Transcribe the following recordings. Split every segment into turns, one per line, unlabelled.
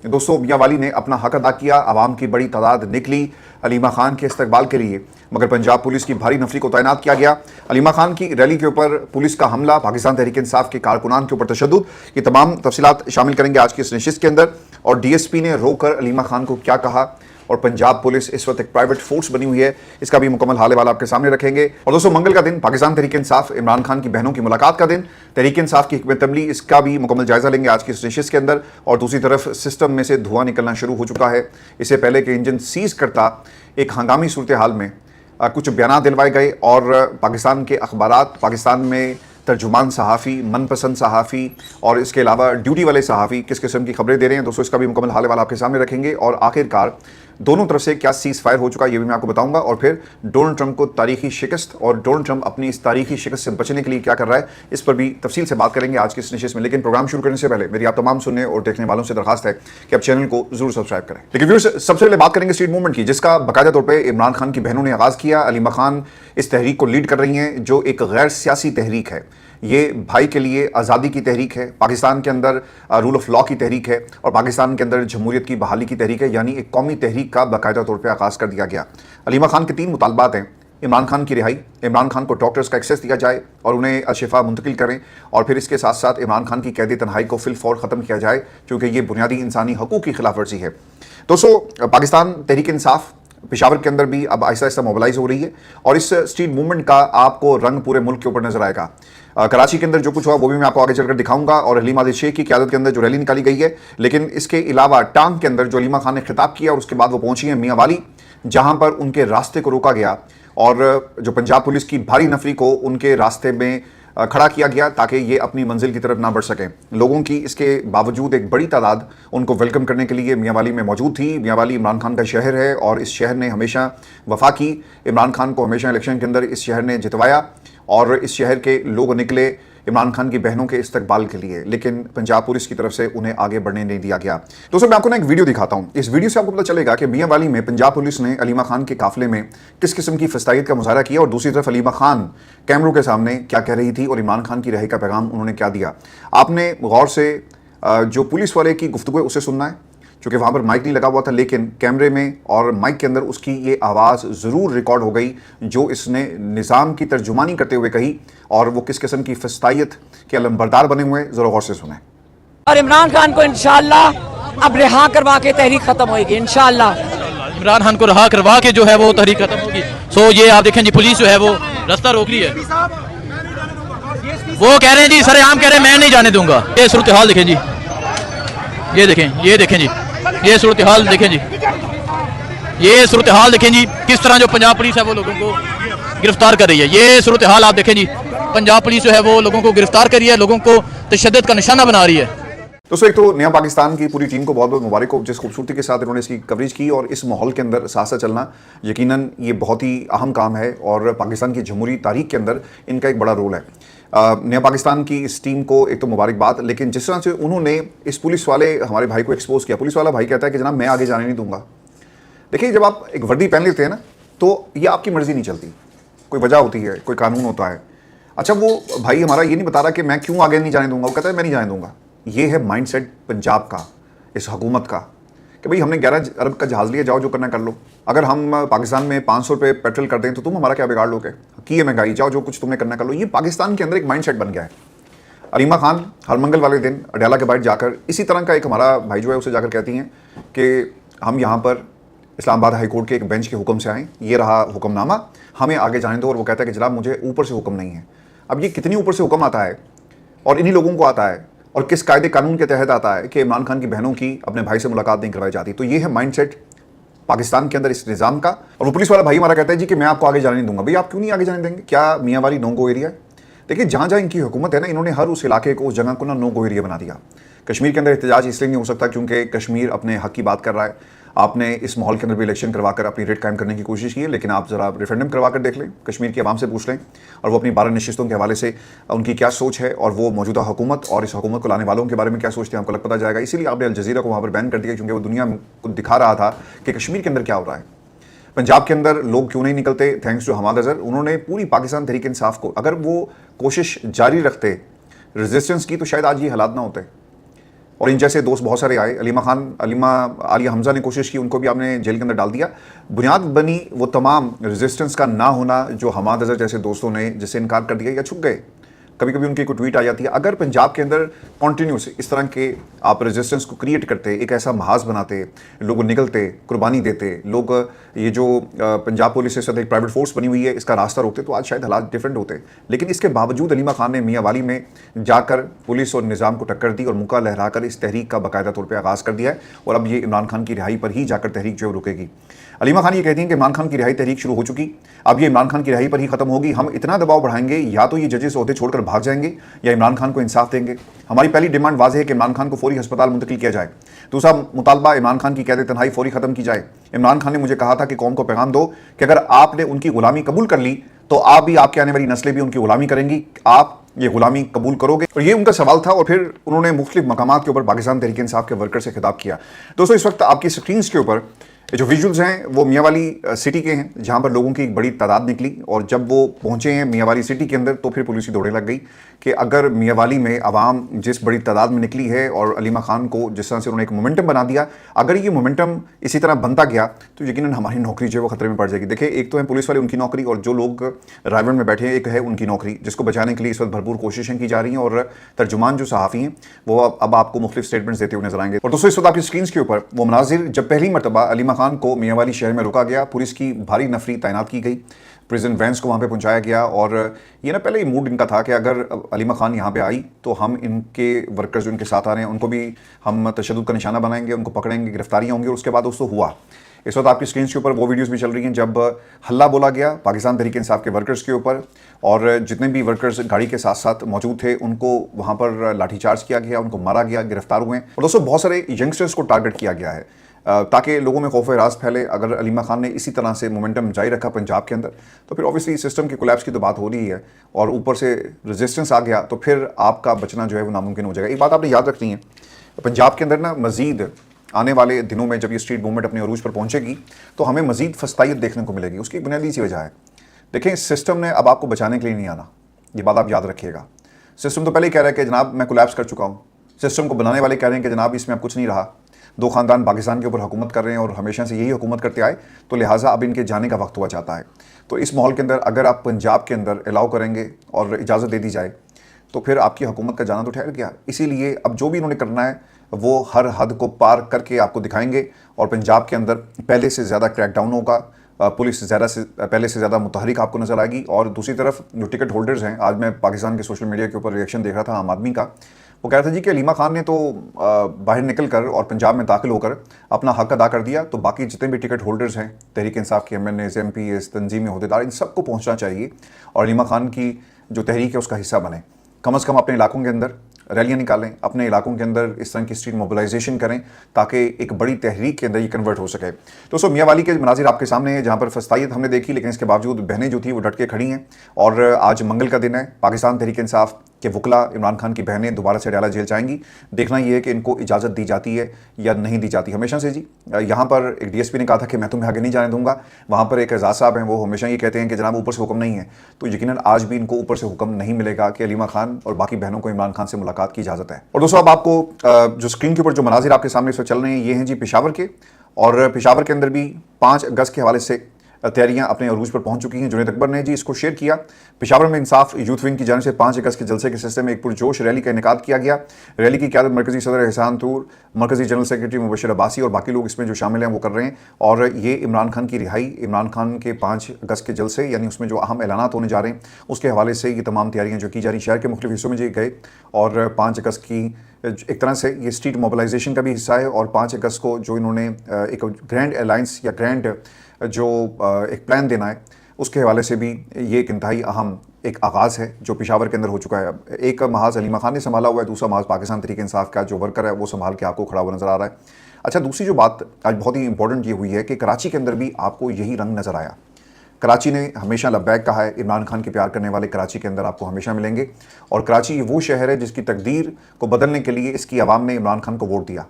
दोस्तों, मियां वाली ने अपना हक अदा किया, आवाम की बड़ी तादाद निकली अलीमा खान के इस्तकबाल के लिए, मगर पंजाब पुलिस की भारी नफरी को तैनात किया गया। अलीमा खान की रैली के ऊपर पुलिस का हमला, पाकिस्तान तहरीक इंसाफ के कारकुनान के ऊपर तशद्दुद, ये तमाम तफसीलात शामिल करेंगे आज की इस नशिस्त के अंदर। और डीएसपी ने रोककर अलीमा खान को क्या कहा, और पंजाब पुलिस इस वक्त एक प्राइवेट फोर्स बनी हुई है, इसका भी मुकम्मल हाल वाला आपके सामने रखेंगे। और दोस्तों, मंगल का दिन पाकिस्तान तहरीक इंसाफ इमरान खान की बहनों की मुलाकात का दिन, तहरीक इंसाफ की हिकमत अमली, इसका भी मुकम्मल जायजा लेंगे आज की इस नशिस्त के अंदर। और दूसरी तरफ सिस्टम में से धुआं निकलना शुरू हो चुका है। इससे पहले कि इंजन सीज करता एक हंगामी सूरत हाल में कुछ बयान दिलवाए गए और पाकिस्तान के अखबारात, पाकिस्तान में तर्जुमान सहाफ़ी, मनपसंद सहाफ़ी और इसके अलावा ड्यूटी वाले सहाफ़ी किस किस्म की खबरें दे रहे हैं, दोस्तों इसका भी मुकम्मल हाल वाला आपके सामने रखेंगे। और आखिरकार दोनों तरफ से क्या सीज़ फायर हो चुका है ये भी मैं आपको बताऊंगा। और फिर डोनाल्ड ट्रंप को तारीखी शिकस्त, और डोनाल्ड ट्रंप अपनी इस तारीखी शिकस्त से बचने के लिए क्या कर रहा है, इस पर भी तफसील से बात करेंगे आज की इस नशिस्त में। लेकिन प्रोग्राम शुरू करने से पहले मेरी आप तमाम सुनने और देखने वालों से दरखास्त है कि आप चैनल को जरूर सब्सक्राइब करें। लेकिन व्यूअर्स, सबसे पहले बात करेंगे स्ट्रीट मूवमेंट की, जिसका बाकायदा तौर पर इमरान खान की बहनों ने आगाज़ किया। अलीमा खान इस तहरीक को लीड कर रही हैं, जो एक गैर सियासी तहरीक है। ये भाई के लिए आज़ादी की तहरीक है, पाकिस्तान के अंदर रूल ऑफ लॉ की तहरीक है, और पाकिस्तान के अंदर जमहूरियत की बहाली की तहरीक है, यानी एक कौमी तहरीक का बाकायदा तौर पे आगाज़ कर दिया गया। अलीमा खान के 3 मुतालबात हैं। इमरान खान की रिहाई, इमरान खान को डॉक्टर्स का एक्सेस दिया जाए और उन्हें अशिफा मुंतकिल करें, और फिर इसके साथ साथ इमरान खान की कैदी तन्हाई को फिलफौर ख़त्म किया जाए, क्योंकि ये बुनियादी इंसानी हकूक़ की खिलाफ वर्जी है। दोस्तों, पाकिस्तान तहरीक इंसाफ पेशावर के अंदर भी अब आहिस्ता आहिस्ता मोबिलाइज हो रही है, और इस स्ट्रीट मूवमेंट का आपको रंग पूरे मुल्क के ऊपर नजर आएगा। कराची के अंदर जो कुछ हुआ वो भी मैं आपको आगे चलकर दिखाऊंगा, और हलीमा आदिल शेख की क़यादत के अंदर जो रैली निकाली गई है। लेकिन इसके अलावा टांग के अंदर जो अलीमा खान ने खिताब किया और उसके बाद वो पहुंची है मियां वाली, जहां पर उनके रास्ते को रोका गया और जो पंजाब पुलिस की भारी नफरी को उनके रास्ते में खड़ा किया गया ताकि ये अपनी मंजिल की तरफ ना बढ़ सकें। लोगों की इसके बावजूद एक बड़ी तादाद उनको वेलकम करने के लिए मियां वाली में मौजूद थी। मियां वाली इमरान खान का शहर है, और इस शहर ने हमेशा वफा की। इमरान खान को हमेशा इलेक्शन के अंदर इस शहर ने जितवाया, और इस शहर के लोग निकले इमरान खान की बहनों के इस्तकबाल के लिए, लेकिन पंजाब पुलिस की तरफ से उन्हें आगे बढ़ने नहीं दिया गया। दोस्तों, मैं आपको ना एक वीडियो दिखाता हूं। इस वीडियो से आपको पता चलेगा कि मियां वाली में पंजाब पुलिस ने अलीमा खान के काफिले में किस किस्म की फस्तायत का मुजाहरा किया, और दूसरी तरफ अलीमा खान कैमरों के सामने क्या कह रही थी और इमरान खान की रिहाई का पैगाम उन्होंने क्या दिया। आपने गौर से जो पुलिस वाले की गुफ्तगू है उसे सुनना है, क्योंकि वहाँ पर माइक नहीं लगा हुआ था, लेकिन कैमरे में और माइक के अंदर उसकी ये आवाज़ ज़रूर रिकॉर्ड हो गई जो इसने निज़ाम की तर्जुमानी करते हुए कही, और वो किस किस्म की फस्तायत के अलंबरदार बने हुए, ज़रा गौर से सुने।
और इमरान खान को इंशाअल्लाह अब रिहा करवा के तहरीक खत्म होगी इंशाअल्लाह।
इमरान खान को रिहा करवा के जो है वो तहरीक खत्म होगी। सो ये आप देखें जी, पुलिस जो है वो रास्ता रोक रही है। वो कह रहे हैं जी, सरेआम कह रहे हैं मैं नहीं जाने दूंगा। ये सूरत हाल देखें जी, ये देखें जी, ये सूरत हाल देखें जी, ये सूरत हाल देखें जी, किस तरह जो पंजाब पुलिस है वो लोगों को गिरफ्तार कर रही है। ये सूरत हाल आप देखें जी, पंजाब पुलिस जो है वो लोगों को गिरफ्तार कर रही है, लोगों को तशद्दुद का निशाना बना रही है।
दोस्तों, एक तो नया पाकिस्तान की पूरी टीम को बहुत बहुत मुबारक हो, जिस खूबसूरती के साथ इन्होंने इसकी कवरेज की, और इस माहौल के अंदर साथ साथ चलना यकीनन ये बहुत ही अहम काम है, और पाकिस्तान की जमहूरी तारीख के अंदर इनका एक बड़ा रोल है। नया पाकिस्तान की इस टीम को एक तो मुबारकबाद, लेकिन जिस तरह से उन्होंने इस पुलिस वाले हमारे भाई को एक्सपोज किया, पुलिस वाला भाई कहता है कि जनाब मैं आगे जाने नहीं दूंगा। देखिए, जब आप एक वर्दी पहन लेते हैं ना, तो ये आपकी मर्जी नहीं चलती, कोई वजह होती है, कोई कानून होता है। अच्छा, वो भाई हमारा ये नहीं बता रहा कि मैं क्यों आगे नहीं जाने दूंगा, वो कहता है मैं नहीं जाने दूंगा। ये है माइंडसेट पंजाब का, इस हुकूमत का, कि भाई हमने 11 अरब का जहाज़ लिया, जाओ जो करना कर लो। अगर हम पाकिस्तान में 500 रुपये पेट्रोल कर दें तो तुम हमारा क्या बिगाड़ लोगे, की है महंगाई, जाओ जो कुछ तुमने करना कर लो। ये पाकिस्तान के अंदर एक माइंडसेट बन गया है। अलीमा खान हर मंगल वाले दिन अडयाला के बाहर जाकर इसी तरह का एक हमारा भाई जो है उसे जाकर कहती हैं कि हम यहाँ पर इस्लामाबाद हाई कोर्ट के एक बेंच के हुक्म से आएँ, ये रहा हुक्मनामा, हमें आगे जाने दो। और वो कहता है कि जनाब मुझे ऊपर से हुक्म नहीं है। अब ये कितनी ऊपर से हुक्म आता है, और इन्हीं लोगों को आता है, और किस कायदे कानून के तहत आता है कि इमरान खान की बहनों की अपने भाई से मुलाकात नहीं करवाई जाती। तो ये है माइंडसेट पाकिस्तान के अंदर इस निज़ाम का। और वो पुलिस वाला भाई हमारा कहता है जी कि मैं आपको आगे जाने नहीं दूंगा। भाई आप क्यों नहीं आगे जाने देंगे, क्या मियां वाली नो गो एरिया है? देखिए, जहाँ जहाँ इनकी हुकूमत है ना, इन्होंने हर उस इलाके को, उस जगह को ना नो गो एरिया बना दिया। कश्मीर के अंदर एहतजाज इसलिए नहीं हो सकता क्योंकि कश्मीर अपने हक की बात कर रहा है। आपने इस माहौल के अंदर भी इलेक्शन करवाकर अपनी रेट कायम करने की कोशिश की है, लेकिन आप ज़रा रेफरेंडम करवाकर देख लें, कश्मीर की आवाम से पूछ लें, और वो अपनी 12 नशिस्तों के हवाले से उनकी क्या सोच है, और वो मौजूदा हुकूमत और इस हुकूमत को लाने वालों के बारे में क्या सोचते हैं, आपको लग पता जाएगा। इसीलिए आपने अल जज़ीरा को वहाँ पर बैन कर दिया, क्योंकि वो दुनिया को दिखा रहा था कि कश्मीर के अंदर क्या हो रहा है, पंजाब के अंदर लोग क्यों नहीं निकलते। थैंक्स टू हमाद अजहर, उन्होंने पूरी पाकिस्तान तहरीक इंसाफ को, अगर वो कोशिश जारी रखते, रेजिस्टेंस की, तो शायद आज ये हालात ना होते। اور इन जैसे दोस्त बहुत सारे आए। अलीमा खान, आलिया हमजा ने कोशिश की, उनको भी आपने जेल के अंदर डाल दिया। बुनियाद बनी वो तमाम रेजिस्टेंस का ना होना जो हमाद अजहर जैसे दोस्तों ने जिससे इनकार कर दिया या छुप गए। कभी कभी उनकी कोई ट्वीट आ जाती है। अगर पंजाब के अंदर कॉन्टीन्यूस इस तरह के आप रेजिस्टेंस को क्रिएट करते, एक ऐसा महाज बनाते, लोग निकलते, कुर्बानी देते, लोग ये जो पंजाब पुलिस के साथ एक प्राइवेट फोर्स बनी हुई है इसका रास्ता रोकते, तो आज शायद हालात डिफरेंट होते। लेकिन इसके बावजूद अलीमा खान ने मियाँ वाली में जाकर पुलिस और निज़ाम को टक्कर दी और मुक्का लहराकर इस तहरीक का बाकायदा तौर पर आगाज़ कर दिया है। और अब ये इमरान खान की रिहाई पर ही जाकर तहरीक जो है रुकेगी। अलीमा खान ये कहती हैं कि इमरान खान की रिहाई तहरीक शुरू हो चुकी, अब ये इमरान खान की रिहाई पर ही खत्म होगी। हम इतना दबाव बढ़ाएंगे या तो ये जजेस ओहदे छोड़कर भाग जाएंगे या इमरान खान को इंसाफ देंगे। हमारी पहली डिमांड वाज़ेह है कि इमरान खान को फौरी अस्पताल मुंतकिल किया जाए। दूसरा मुतालबा, इमरान खान की कैद तन्हाई फौरी खत्म की जाए। इमरान खान ने मुझे कहा था कि कौम को पैगाम दो कि अगर आपने उनकी गुलामी कबूल कर ली तो आप भी, आपकी आने वाली नस्लें भी उनकी गुलामी करेंगी, आप ये गुलामी कबूल करोगे। और ये उनका सवाल था। और फिर उन्होंने मुख्तलिफ मकामात के ऊपर पाकिस्तान तहरीक इंसाफ के वर्कर से खिताब किया। दोस्तों, इस वक्त आपकी स्क्रीन्स के ऊपर जो विजुअल्स हैं वो मियाँ वाली सिटी के हैं, जहाँ पर लोगों की एक बड़ी तादाद निकली। और जब वो पहुँचे हैं मियाँ वाली सिटी के अंदर तो फिर पुलिस की दौड़े लग गई कि अगर मियाँ वाली में आवाम जिस बड़ी तादाद में निकली है और अलीमा खान को जिस तरह से उन्होंने एक मोमेंटम बना दिया, अगर ये मोमेंटम इसी तरह बनता गया तो यकीनन हमारी नौकरी जो है वो खतरे में पड़ जाएगी। देखिए, एक तो है पुलिस वाले, उनकी नौकरी, और जो लोग रायगढ़ में बैठे हैं एक है उनकी नौकरी, जिसको बचाने के लिए इस वक्त भरपूर कोशिशें की जा रही हैं। और तर्जुमान जो सहाफ़ी हैं वो अब आपको मुख्तलिफ स्टेटमेंट्स देते हुए नजर आएंगे। और दोस्तों, इस वक्त आपकी स्क्रीन के ऊपर वो मनाजिर जब पहली मरतबा अलीमा खान को मियाँ वाली शहर में रुका गया, पुलिस की भारी नफरी तैनात की गई, प्रिजन वैन्स को वहाँ पे पहुँचाया गया। और ये ना पहले ही मूड इनका था कि अगर अलीमा खान यहाँ पे आई तो हम इनके वर्कर्स जो इनके साथ आ रहे हैं उनको भी हम तशद्दुद का निशाना बनाएंगे, उनको पकड़ेंगे, गिरफ्तारियाँ होंगी। और उसके बाद दोस्तों हुआ। इस वक्त आपकी स्क्रीन के ऊपर वो वीडियोस भी चल रही हैं जब हल्ला बोला गया पाकिस्तान तहरीक इंसाफ के वर्कर्स के ऊपर, और जितने भी वर्कर्स गाड़ी के साथ साथ मौजूद थे उनको वहाँ पर लाठीचार्ज किया गया, उनको मारा गया, गिरफ्तार हुए। और दोस्तों, बहुत सारे यंगस्टर्स को टारगेट किया गया है ताकि लोगों में खौफ राज फैले। अगर अलीमा खान ने इसी तरह से मोमेंटम जारी रखा पंजाब के अंदर तो फिर ऑब्वियसली सिस्टम की कोलैप्स की तो बात हो रही है, और ऊपर से रेजिस्टेंस आ गया तो फिर आपका बचना जो है वो नामुमकिन हो जाएगा। एक बात आपने याद रखनी है, पंजाब के अंदर ना मज़ीद आने वाले दिनों में जब ये स्ट्रीट मूवमेंट अपने अरूज पर पहुंचेगी तो हमें मज़ीद फस्तायत देखने को मिलेगी। उसकी बुनियादी सी वजह है, देखें, सिस्टम ने अब आपको बचाने के लिए नहीं आना, ये बात आप याद रखिएगा। सिस्टम तो पहले ही कह रहा है कि जनाब मैं कोलैप्स कर चुका हूँ। सिस्टम को बनाने वाले कह रहे हैं कि जनाब इसमें अब कुछ नहीं रहा, दो ख़ानदान पाकिस्तान के ऊपर हुकूमत कर रहे हैं और हमेशा से यही हुकूमत करते आए, तो लिहाजा अब इनके जाने का वक्त हुआ चाहता है। तो इस माहौल के अंदर अगर आप पंजाब के अंदर अलाउ करेंगे और इजाज़त दे दी जाए तो फिर आपकी हुकूमत का जाना तो ठहर गया। इसीलिए अब जो भी इन्होंने करना है वो हर हद को पार करके आपको दिखाएंगे, और पंजाब के अंदर पहले से ज़्यादा क्रैकडाउन होगा, पुलिस पहले से ज़्यादा मुतहरिक आपको नज़र आएगी। और दूसरी तरफ जो टिकट होल्डर्स हैं, आज मैं पाकिस्तान के सोशल मीडिया के ऊपर रिएक्शन देख रहा था आम आदमी का, वो कह रहा था जी कि अलीमा खान ने तो बाहर निकल कर और पंजाब में दाखिल होकर अपना हक अदा कर दिया, तो बाकी जितने भी टिकट होल्डर्स हैं, तहरीक इंसाफ के MNAs, MPs, तंजीमी अहदेदार, इन सबको पहुँचना चाहिए और अलीमा खान की जो तहरीक है उसका हिस्सा बने। कम से कम अपने इलाकों के अंदर रैलियाँ निकालें, अपने इलाकों के अंदर इस तरह की स्ट्रीट मोबिलाइजेशन करें ताकि एक बड़ी तहरीक के अंदर ये कन्वर्ट हो सके। दोस्तों, मियाँ वाली के मनाजिर आपके सामने है जहाँ पर फस्तायत हमने देखी, लेकिन इसके बावजूद बहनें जो थी वो डट के खड़ी हैं। और आज मंगल का दिन है, पाकिस्तान तहरीक इंसाफ के वकला इमरान खान की बहनें दोबारा से अडयाला जेल जाएंगी। देखना ये है कि इनको इजाज़त दी जाती है या नहीं दी जाती। हमेशा से जी यहाँ पर एक DSP ने कहा था कि मैं तुम्हें आगे नहीं जाने दूंगा, वहाँ पर एक एजाज साहब हैं वो हमेशा ये कहते हैं कि जनाब ऊपर से हुक्म नहीं है, तो यकीनन आज भी इनको ऊपर से हुक्म नहीं मिलेगा कि अलीमा खान और बाकी बहनों को इमरान खान से मुलाकात की इजाज़त है। और दोस्तों, अब आपको जो स्क्रीन के ऊपर जो मनाजिर आपके सामने इस वक्त चल रहे हैं ये हैं जी पेशावर के, और पेशावर के अंदर भी 5 अगस्त के हवाले से तैयारियां अपने अरूज पर पहुंच चुकी हैं। जुनैद अकबर ने जी इसको शेयर किया। पेशावर में इंसाफ यूथ विंग की जानिब से 5 अगस्त के जलसे के सिलसिले में एक पुरजोश रैली का इनेकाद किया गया। रैली की क़यादत मरकज़ी सदर एहसान तूर, मरकज़ी जनरल सेक्रेटरी मुबशर अब्बासी और बाकी लोग इसमें जो शामिल हैं वो कर रहे हैं। और ये इमरान खान की रिहाई, इमरान खान के 5 अगस्त के जलसे यानी उसमें जो अहम ऐलानात होने जा रहे हैं उसके हवाले से ये तमाम तैयारियाँ जो की जा रही, शहर के मुख्तलिफ हिस्सों में जी गए। और 5 अगस्त की एक तरह से ये स्ट्रीट मोबिलाइजेशन का भी हिस्सा है। और 5 अगस्त को जो इन्होंने एक ग्रैंड अलायंस या ग्रैंड जो एक प्लान देना है उसके हवाले से भी ये एक इंतहाई अहम एक आगाज़ है जो पेशावर के अंदर हो चुका है। एक महाज अलीमा खान ने संभाला हुआ है, दूसरा महाज पाकिस्तान तहरीक इंसाफ का जो वर्कर है वो संभाल के आपको खड़ा हुआ नज़र आ रहा है। अच्छा, दूसरी जो बात आज बहुत ही इंपॉर्टेंट ये हुई है कि कराची के अंदर भी आपको यही रंग नज़र आया। कराची ने हमेशा लब्बैक कहा है, इमरान खान के प्यार करने वाले कराची के अंदर आपको हमेशा मिलेंगे। और कराची वो शहर है जिसकी तकदीर को बदलने के लिए इसकी आवाम ने इमरान खान को वोट दिया।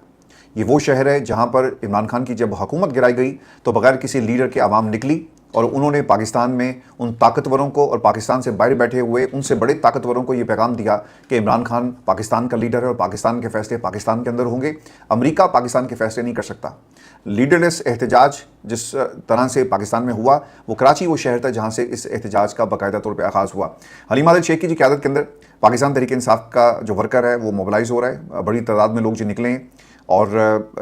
ये वो शहर है जहाँ पर इमरान खान की जब हुकूमत गिराई गई तो बगैर किसी लीडर के आवाम निकली اور انہوں نے پاکستان میں ان طاقتوروں کو اور پاکستان سے باہر بیٹھے ہوئے ان سے بڑے طاقتوروں کو یہ پیغام دیا کہ عمران خان پاکستان کا لیڈر ہے اور پاکستان کے فیصلے پاکستان کے اندر ہوں گے، امریکہ پاکستان کے فیصلے نہیں کر سکتا۔ لیڈرلیس احتجاج جس طرح سے پاکستان میں ہوا، وہ کراچی وہ شہر تھا جہاں سے اس احتجاج کا باقاعدہ طور پہ آغاز ہوا۔ حلیم عادل شیخ کی جی قیادت کے اندر پاکستان تحریک انصاف کا جو ورکر ہے وہ موبلائز ہو رہا ہے، بڑی تعداد میں لوگ جو نکلے ہیں، اور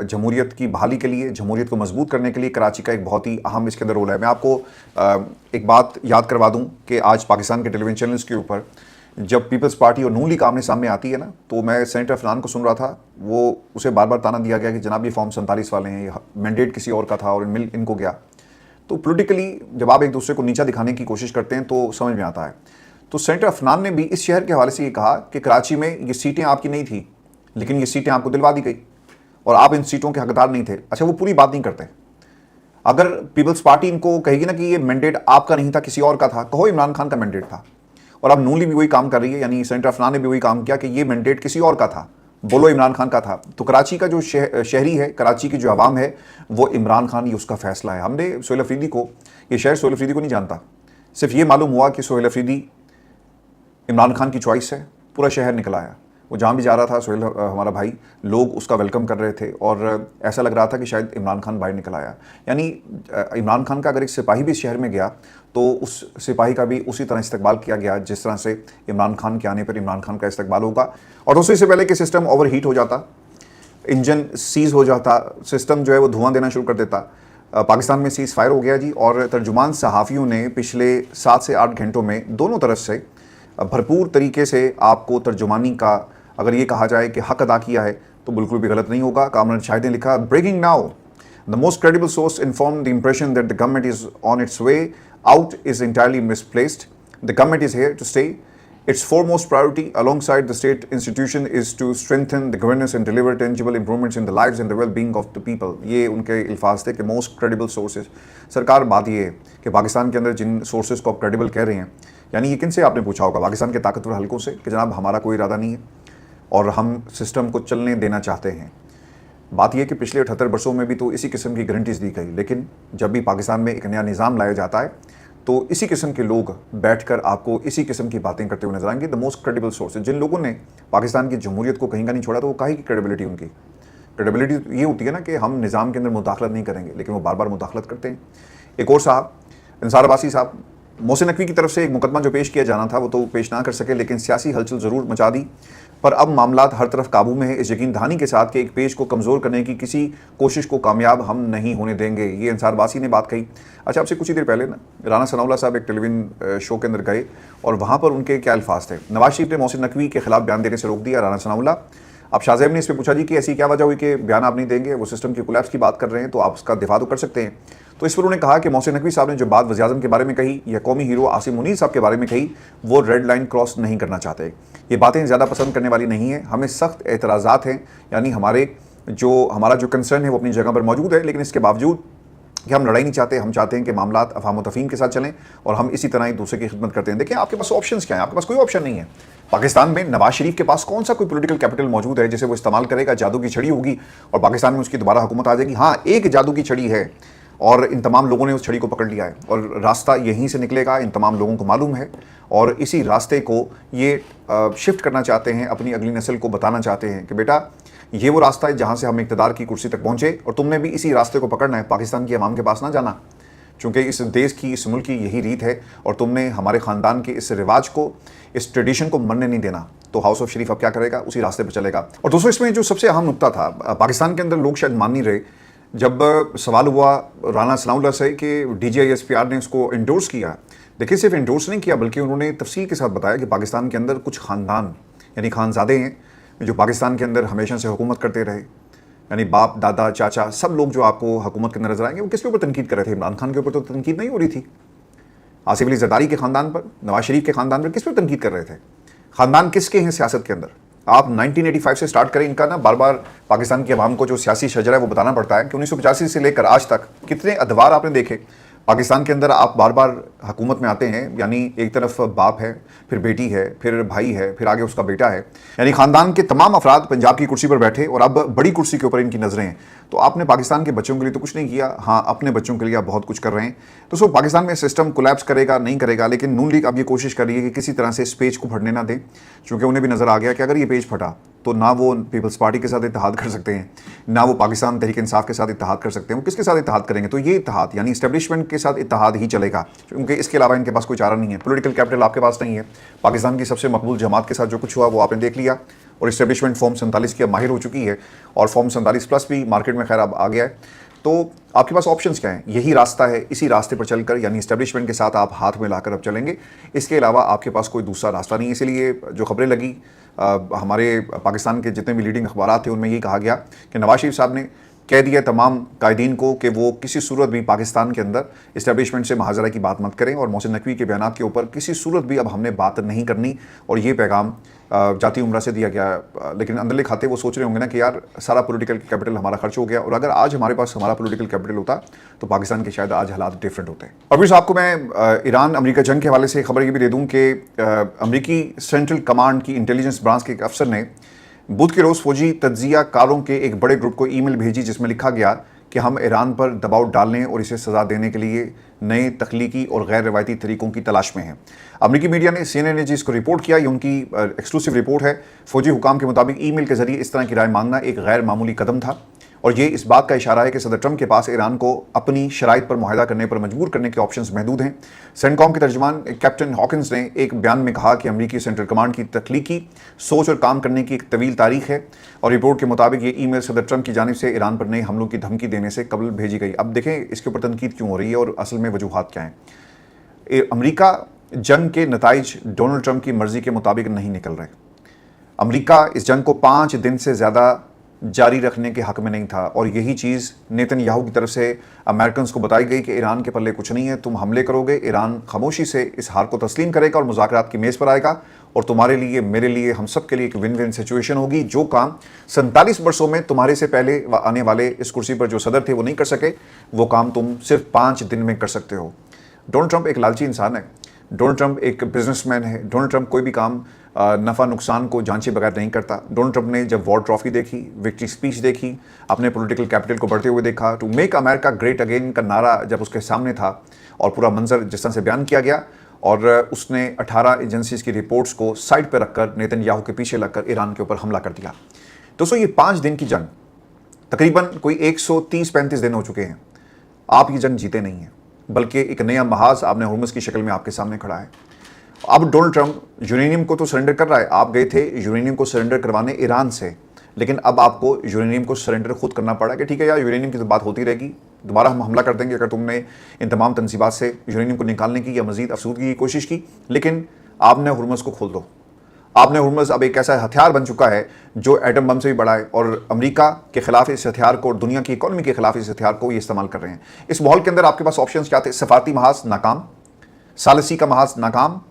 جمہوریت کی بحالی کے لیے، جمہوریت کو مضبوط کرنے کے لیے کراچی کا ایک بہت ہی اہم اس کے اندر رول ہے۔ میں آپ کو ایک بات یاد کروا دوں کہ آج پاکستان کے ٹیلی ویژن چینلز کے اوپر جب پیپلز پارٹی اور نون لیگ آمنے سامنے آتی ہے نا، تو میں سینیٹر عفنان کو سن رہا تھا، وہ اسے بار بار تانا دیا گیا کہ جناب یہ فارم 47 والے ہیں، یہ مینڈیٹ کسی اور کا تھا اور مل ان کو گیا۔ تو پولیٹیکلی جب آپ ایک دوسرے کو نیچا دکھانے کی کوشش کرتے ہیں تو سمجھ میں آتا ہے۔ تو سینیٹر عفنان نے بھی اس شہر کے حوالے سے یہ کہا کہ کراچی میں یہ سیٹیں آپ کی نہیں تھیں، لیکن یہ سیٹیں آپ کو دلوا دی گئی اور آپ ان سیٹوں کے حقدار نہیں تھے۔ اچھا، وہ پوری بات نہیں کرتے۔ اگر پیپلز پارٹی ان کو کہے گی نا کہ یہ مینڈیٹ آپ کا نہیں تھا، کسی اور کا تھا، کہو عمران خان کا مینڈیٹ تھا، اور اب نون لیگ بھی وہی کام کر رہی ہے، یعنی سینیٹر عفنان نے بھی وہی کام کیا کہ یہ مینڈیٹ کسی اور کا تھا، بولو عمران خان کا تھا۔ تو کراچی کا جو شہری ہے، کراچی کی جو عوام ہے، وہ عمران خان یہ اس کا فیصلہ ہے۔ ہم نے سہیل افریدی کو، یہ شہر سہیل افریدی کو نہیں جانتا، صرف یہ معلوم ہوا کہ سہیل افریدی عمران خان کی چوائس ہے، پورا شہر نکل آیا۔ وہ جہاں بھی جا رہا تھا سہیل ہمارا بھائی، لوگ اس کا ویلکم کر رہے تھے اور ایسا لگ رہا تھا کہ شاید عمران خان باہر نکل آیا۔ یعنی عمران خان کا اگر ایک سپاہی بھی اس شہر میں گیا تو اس سپاہی کا بھی اسی طرح استقبال کیا گیا جس طرح سے عمران خان کے آنے پر عمران خان کا استقبال ہوگا۔ اور دوسری سے پہلے کہ سسٹم اوور ہیٹ ہو جاتا، انجن سیز ہو جاتا، سسٹم جو ہے وہ دھواں دینا شروع کر دیتا، پاکستان میں سیز فائر ہو گیا جی۔ اور ترجمان صحافیوں نے پچھلے 7 سے 8 گھنٹوں میں دونوں طرف سے بھرپور طریقے سے آپ کو ترجمانی کا اگر یہ کہا جائے کہ حق ادا کیا ہے تو بالکل بھی غلط نہیں ہوگا۔ کامران شاہد نے لکھا، breaking now, the most credible source informed the impression that the government is on its way out is entirely misplaced. The government is here to stay. Its foremost priority alongside the state institution is to strengthen the governance and deliver tangible improvements in the lives and the well-being of the people. یہ ان کے الفاظ تھے کہ most credible sources. سرکار بات یہ ہے کہ پاکستان کے اندر جن سورسز کو آپ کریڈیبل کہہ رہے ہیں، یعنی یہ کن سے آپ نے پوچھا ہوگا؟ پاکستان کے طاقتور حلقوں سے کہ جناب ہمارا کوئی ارادہ نہیں ہے اور ہم سسٹم کو چلنے دینا چاہتے ہیں۔ بات یہ کہ پچھلے 78 برسوں میں بھی تو اسی قسم کی گارنٹیز دی گئی، لیکن جب بھی پاکستان میں ایک نیا نظام لایا جاتا ہے تو اسی قسم کے لوگ بیٹھ کر آپ کو اسی قسم کی باتیں کرتے ہوئے نظر آئیں گے۔ دا موسٹ کریڈیبل سورسز، جن لوگوں نے پاکستان کی جمہوریت کو کہیں کا نہیں چھوڑا، تو وہ کہیں کی کریڈیبلٹی ان کی کریڈیبلٹی یہ ہوتی ہے نا کہ ہم نظام کے اندر مداخلت نہیں کریں گے، لیکن وہ بار بار مداخلت کرتے ہیں۔ ایک اور صاحب انصار عباسی صاحب، محسن نقوی کی طرف سے ایک مقدمہ جو پیش کیا جانا تھا وہ تو پیش نہ کر سکے، لیکن سیاسی ہلچل ضرور مچا دی۔ پر اب معاملات ہر طرف قابو میں ہے، اس یقین دہانی کے ساتھ کہ ایک پیج کو کمزور کرنے کی کسی کوشش کو کامیاب ہم نہیں ہونے دیں گے۔ یہ انصار عباسی نے بات کہی۔ اچھا، اب سے کچھ ہی دیر پہلے نا رانا ثناء اللہ صاحب ایک ٹیلی ویژن شو کے اندر گئے اور وہاں پر ان کے کیا الفاظ تھے؟ نواز شریف نے محسن نقوی کے خلاف بیان دینے سے روک دیا رانا ثناء اللہ۔ اب شاہ زیب نے اس پہ پوچھا جی کہ ایسی کیا وجہ ہوئی کہ بیان آپ نہیں دیں گے، وہ سسٹم کی کولیپس کی بات کر رہے ہیں تو آپ اس کا دفاع تو کر سکتے ہیں۔ تو اس پر انہوں نے کہا کہ محسن نقوی صاحب نے جو بات وزیر اعظم کے بارے میں کہی یا قومی ہیرو عاصم منیر صاحب کے بارے میں کہی، وہ ریڈ لائن کراس نہیں کرنا چاہتے۔ یہ باتیں زیادہ پسند کرنے والی نہیں ہیں، ہمیں سخت اعتراضات ہیں، یعنی ہمارا جو کنسرن ہے وہ اپنی جگہ پر موجود ہے، لیکن اس کے باوجود کہ ہم لڑائی نہیں چاہتے، ہم چاہتے ہیں کہ معاملات افہام و تفہیم کے ساتھ چلیں اور ہم اسی طرح ایک دوسرے کی خدمت کرتے ہیں۔ دیکھیں آپ کے پاس آپشنز کیا ہیں؟ آپ کے پاس کوئی آپشن نہیں ہے۔ پاکستان میں نواز شریف کے پاس کون سا کوئی پولیٹیکل کیپٹل موجود ہے جسے وہ استعمال کرے گا؟ جادو کی چھڑی ہوگی اور پاکستان میں اس کی دوبارہ حکومت آ جائے گی؟ ہاں، ایک جادو کی چھڑی ہے اور ان تمام لوگوں نے اس چھڑی کو پکڑ لیا ہے اور راستہ یہیں سے نکلے گا، ان تمام لوگوں کو معلوم ہے، اور اسی راستے کو یہ شفٹ کرنا چاہتے ہیں، اپنی اگلی نسل کو بتانا چاہتے ہیں کہ بیٹا یہ وہ راستہ ہے جہاں سے ہم اقتدار کی کرسی تک پہنچے اور تم نے بھی اسی راستے کو پکڑنا ہے، پاکستان کی عوام کے پاس نہ جانا، چونکہ اس دیش کی، اس ملک کی یہی ریت ہے اور تم نے ہمارے خاندان کے اس رواج کو، اس ٹریڈیشن کو مرنے نہیں دینا۔ تو ہاؤس آف شریف اب کیا کرے گا؟ اسی راستے پہ چلے گا۔ اور دوستوں، اس میں جو سب سے اہم نقطہ تھا، پاکستان کے اندر لوگ شاید مان نہیں رہے، جب سوال ہوا رانا ثناء اللہ سے کہ D G I S P R نے اس کو انڈورس کیا، دیکھیں صرف انڈورس نہیں کیا بلکہ انہوں نے تفصیل کے ساتھ بتایا کہ پاکستان کے اندر کچھ خاندان یعنی خانزادے ہیں جو پاکستان کے اندر ہمیشہ سے حکومت کرتے رہے، یعنی باپ، دادا، چاچا، سب لوگ جو آپ کو حکومت کے اندر نظر آئیں گے، وہ کس کے اوپر تنقید کر رہے تھے؟ عمران خان کے اوپر تو تنقید نہیں ہو رہی تھی، آصف علی زرداری کے خاندان پر، نواز شریف کے خاندان پر کس پر تنقید کر رہے تھے؟ خاندان کس کے ہیں سیاست کے اندر؟ آپ 1985 سے سٹارٹ کریں، ان کا نا بار بار پاکستان کی عوام کو جو سیاسی شجرہ ہے وہ بتانا پڑتا ہے کہ 1985 سے لے کر آج تک کتنے ادوار آپ نے دیکھے۔ पाकिस्तान के अंदर आप बार बार हुकूमत में आते हैं, यानी एक तरफ बाप है, फिर बेटी है, फिर भाई है, फिर आगे उसका बेटा है, यानी ख़ानदान के तमाम अफराद पंजाब की कुर्सी पर बैठे और अब बड़ी कुर्सी के ऊपर इनकी नज़रें हैं। तो आपने पाकिस्तान के बच्चों के लिए तो कुछ नहीं किया, हाँ अपने बच्चों के लिए आप बहुत कुछ कर रहे हैं। तो सो पाकिस्तान में सिस्टम कोलैप्स करेगा नहीं करेगा, लेकिन नून लीग अब ये कोशिश कर रही है कि किसी तरह से इस पेज को फटने ना दें, क्योंकि उन्हें भी नज़र आ गया कि अगर ये पेज फटा तो ना वो पीपल्स पार्टी के साथ इत्तेहाद कर सकते हैं, ना वो पाकिस्तान तहरीक इंसाफ के साथ इत्तेहाद कर सकते हैं। वो किसके साथ इत्तेहाद करेंगे? तो ये इत्तेहाद यानी इस्टेब्लिशमेंट के साथ इत्तेहाद ही चलेगा, क्योंकि इसके अलावा इनके पास कोई चारा नहीं है। पॉलिटिकल कैपिटल आपके पास नहीं है। पाकिस्तान की सबसे मकबूल जमात के साथ जो कुछ हुआ वो आपने देख लिया, और इस्टेब्लिशमेंट फॉर्म 47 की अब माहिर हो चुकी है, और फॉर्म 47 प्लस भी मार्केट में खैर अब आ गया है। तो आपके पास ऑप्शंस क्या हैं? यही रास्ता है, इसी रास्ते पर चलकर यानी इस्टेब्लिशमेंट के साथ आप हाथ में लाकर अब चलेंगे। इसके अलावा आपके पास कोई दूसरा रास्ता नहीं है। इसीलिए जो खबरें लगी हमारे पाकिस्तान के जितने भी लीडिंग अखबार थे उनमें यही कहा गया कि नवाज शरीफ साहब ने कह दिया तमाम कायदीन को कि वो किसी सूरत भी पाकिस्तान के अंदर इस्टेब्लिशमेंट से महाजरा की बात मत करें, और मोहसिन नकवी के बयानात के ऊपर किसी सूरत भी अब हमने बात नहीं करनी। और ये पैगाम जाती उम्रा से दिया गया। लेकिन अंदरले खाते वो सोच रहे होंगे ना कि यार सारा पॉलिटिकल कैपिटल हमारा खर्च हो गया, और अगर आज हमारे पास हमारा पॉलिटिकल कैपिटल होता तो पाकिस्तान के शायद आज हालात डिफरेंट होते हैं। और फिर आपको मैं ईरान अमेरिका जंग के हवाले से खबर ये भी दे दूँ कि अमेरिकी सेंट्रल कमांड की इंटेलिजेंस ब्रांच के एक अफसर ने बुध के रोज़ फौजी तज्जिया कारों के एक बड़े ग्रुप को ईमेल भेजी, जिसमें लिखा गया कि हम ईरान पर दबाव डालने और इसे सज़ा देने के लिए नए तख्लीकी और गैर रवायती तरीक़ों की तलाश में हैं। अमेरिकी मीडिया ने CNN ने जिसको रिपोर्ट किया, ये उनकी एक्सक्लूसिव रिपोर्ट है। फौजी हुकाम के मुताबिक ईमेल के ज़रिए इस तरह की राय मांगना एक गैर मामूली कदम था, और ये इस बात का इशारा है कि सदर ट्रंप के पास ईरान को अपनी शराइत पर मुआहदा करने पर मजबूर करने के ऑप्शंस महदूद हैं। सेंटकॉम के तर्जुमान कैप्टन हॉकिंस ने एक बयान में कहा कि अमेरिकी सेंट्रल कमांड की तख्लीकी सोच और काम करने की एक तवील तारीख है, और रिपोर्ट के मुताबिक ये ईमेल सदर ट्रंप की जानिब से ईरान पर नए हमलों की धमकी देने से कबल भेजी गई। अब देखें इसके ऊपर तनकीद क्यों हो रही है और असल में वजूहात क्या हैं। अमेरिका जंग के नताइज डोनाल्ड ट्रंप की मर्जी के मुताबिक नहीं निकल रहे। अमेरिका इस जंग को 5 दिन से ज़्यादा जारी रखने के हक में नहीं था, और यही चीज़ नेतन्याहू की तरफ से अमेरिकन को बताई गई कि ईरान के पल्ले कुछ नहीं है, तुम हमले करोगे, ईरान खामोशी से इस हार को तस्लीम करेगा और मुज़ाकरात की मेज़ पर आएगा, और तुम्हारे लिए मेरे लिए हम सब के लिए एक विन विन सिचुएशन होगी। जो काम 47 वर्षों में तुम्हारे से पहले आने वाले इस कुर्सी पर जो सदर थे वो नहीं कर सके, वो काम तुम सिर्फ 5 दिन में कर सकते हो। डोनाल्ड ट्रंप एक लालची इंसान है, डोनाल्ड ट्रंप एक बिजनेसमैन है। डोनाल्ड ट्रंप कोई भी काम नफ़ा नुकसान को जांचे बगैर नहीं करता। डोनाल्ड ट्रंप ने जब वॉर ट्रॉफी देखी, विक्ट्री स्पीच देखी, अपने पॉलिटिकल कैपिटल को बढ़ते हुए देखा, to make America great again का नारा जब उसके सामने था और पूरा मंजर जिस तरह से बयान किया गया, और उसने 18 एजेंसीज़ की रिपोर्ट्स को साइड पर रखकर नेतन्याहू के पीछे लगकर ईरान के ऊपर हमला कर दिया। दोस्तों ये 5 दिन की जंग तकरीबन कोई 130-135 दिन हो चुके हैं। आप ये जंग जीते नहीं हैं, बल्कि एक नया महाज आपने हुर्मुज़ की शक्ल में आपके सामने खड़ा है। अब डोनाल्ड ट्रंप यूरेनियम को तो सरेंडर कर रहा है। आप गए थे यूरेनियम को सरेंडर करवाने ईरान से, लेकिन अब आपको यूरेनियम को सरेंडर खुद करना पड़ा कि ठीक है यार यूरेनियम की तो बात होती रहेगी, दोबारा हम हमला कर देंगे अगर तुमने इन तमाम तनसीबात से यूरेनियम को निकालने की या मज़ीद अफसूदगी की कोशिश की, लेकिन आपने हुर्मुज़ को खोल दो। आपने हुर्मुज़ अब एक ऐसा हथियार बन चुका है जो एटम बम से भी बड़ा है, और अमेरिका के खिलाफ इस हथियार को और दुनिया की इकॉनमी के खिलाफ इस हथियार को ये इस्तेमाल कर रहे हैं। इस माहौल के अंदर आपके पास ऑप्शंस क्या थे? सफारती महाज नाकाम, सालसी का महाज नाकाम,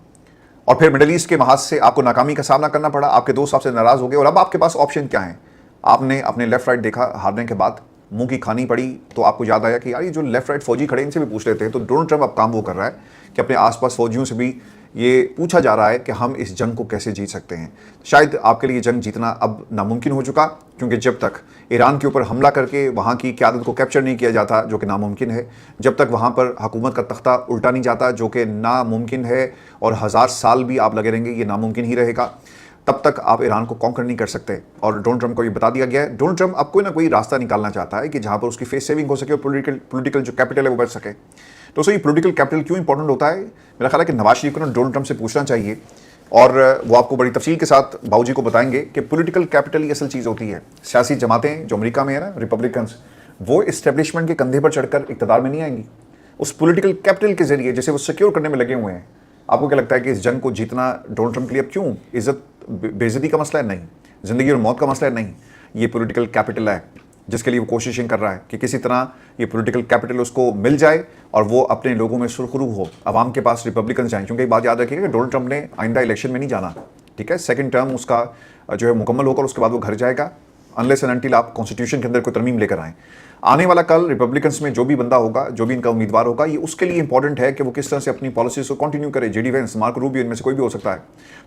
और फिर मिडल ईस्ट के महाज से आपको नाकामी का सामना करना पड़ा। आपके दोस्त आपसे नाराज़ हो गए, और अब आपके पास ऑप्शन क्या है? आपने अपने लेफ्ट राइट देखा, हारने के बाद मुंह की खानी पड़ी, तो आपको याद आया कि यार ये जो लेफ्ट राइट फौजी खड़े इनसे भी पूछ लेते हैं। तो डोनाल्ड ट्रंप अब काम वो कर रहा है कि अपने आसपास फौजियों से भी ये पूछा जा रहा है कि हम इस जंग को कैसे जीत सकते हैं। शायद आपके लिए जंग जीतना अब नामुमकिन हो चुका, क्योंकि जब तक ईरान के ऊपर हमला करके वहाँ की क़यादत को कैप्चर नहीं किया जाता, जो कि नामुमकिन है, जब तक वहाँ पर हुकूमत का तख्ता उल्टा नहीं जाता, जो कि नामुमकिन है, और 1000 साल भी आप लगे रहेंगे ये नामुमकिन ही रहेगा, तब तक आप ईरान को कॉन्कर नहीं कर सकते। और डोनाल्ड ट्रंप को ये बता दिया गया है। डोनाल्ड ट्रंप अब कोई ना कोई रास्ता निकालना चाहता है कि जहाँ पर उसकी फेस सेविंग हो सके और पॉलिटिकल जो कैपिटल है वो बच सके। तो ये पॉलिटिकल कैपिटल क्यों इंपॉर्टेंट होता है? मेरा ख्याल है कि नवाज शरीफ को ना डोनाल्ड ट्रंप से पूछना चाहिए, और वो आपको बड़ी तफसील के साथ बाबूजी को बताएंगे कि पॉलिटिकल कैपिटल ये असल चीज़ होती है। सियासी जमातें जो अमेरिका में है ना, रिपब्लिकन्स, वो इस्टेब्लिशमेंट के कंधे पर चढ़कर इक़्तिदार में नहीं आएंगी, उस पॉलिटिकल कैपिटल के जरिए जिसे वो सिक्योर करने में लगे हुए हैं। आपको क्या लगता है कि इस जंग को जीतना डोनाल्ड ट्रंप के लिए अब क्यों इज्जत बेइज्जती का मसला है? नहीं। ज़िंदगी और मौत का मसला है? नहीं। ये पॉलिटिकल कैपिटल है जिसके लिए वो कोशिशें कर रहा है कि किसी तरह ये पॉलिटिकल कैपिटल उसको मिल जाए और वो अपने लोगों में सुरखरू हो, आवाम के पास रिपब्लिकन जाएं। क्योंकि एक बात याद रखिएगा कि डोनाल्ड ट्रंप ने आइंदा इलेक्शन में नहीं जाना, ठीक है? सेकंड टर्म उसका जो है मुकम्मल होकर उसके बाद वो घर जाएगा, अनलेस एंड अनटिल आप कॉन्स्टिट्यूशन के अंदर कोई तरमीम लेकर आएँ। आने वाला कल रिपब्लिकन्स में जो भी बंदा होगा, जो भी इनका उम्मीदवार होगा, ये उसके लिए इंपॉर्टेंट है कि वो किस तरह से अपनी पॉलिसीज को कंटिन्यू करे। जेडी वेंस, मार्को रूबियो, इनमें से कोई भी हो सकता है।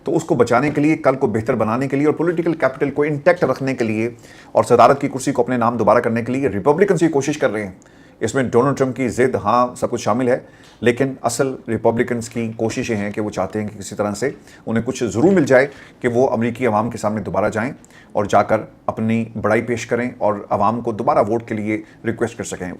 तो उसको बचाने के लिए, कल को बेहतर बनाने के लिए और पॉलिटिकल कैपिटल को इंटैक्ट रखने के लिए और सदारत की कुर्सी को अपने नाम दोबारा करने के लिए रिपब्लिकन्स ये कोशिश कर रहे हैं। इसमें डोनाल्ड ट्रंप की जिद, हाँ, सब कुछ शामिल है, लेकिन असल रिपब्लिकन्स की कोशिशें हैं कि वो चाहते हैं कि किसी तरह से उन्हें कुछ ज़रूर मिल जाए कि वो अमरीकी अवाम के सामने दोबारा जाएं और जाकर अपनी बड़ाई पेश करें और अवाम को दोबारा वोट के लिए रिक्वेस्ट कर सकें।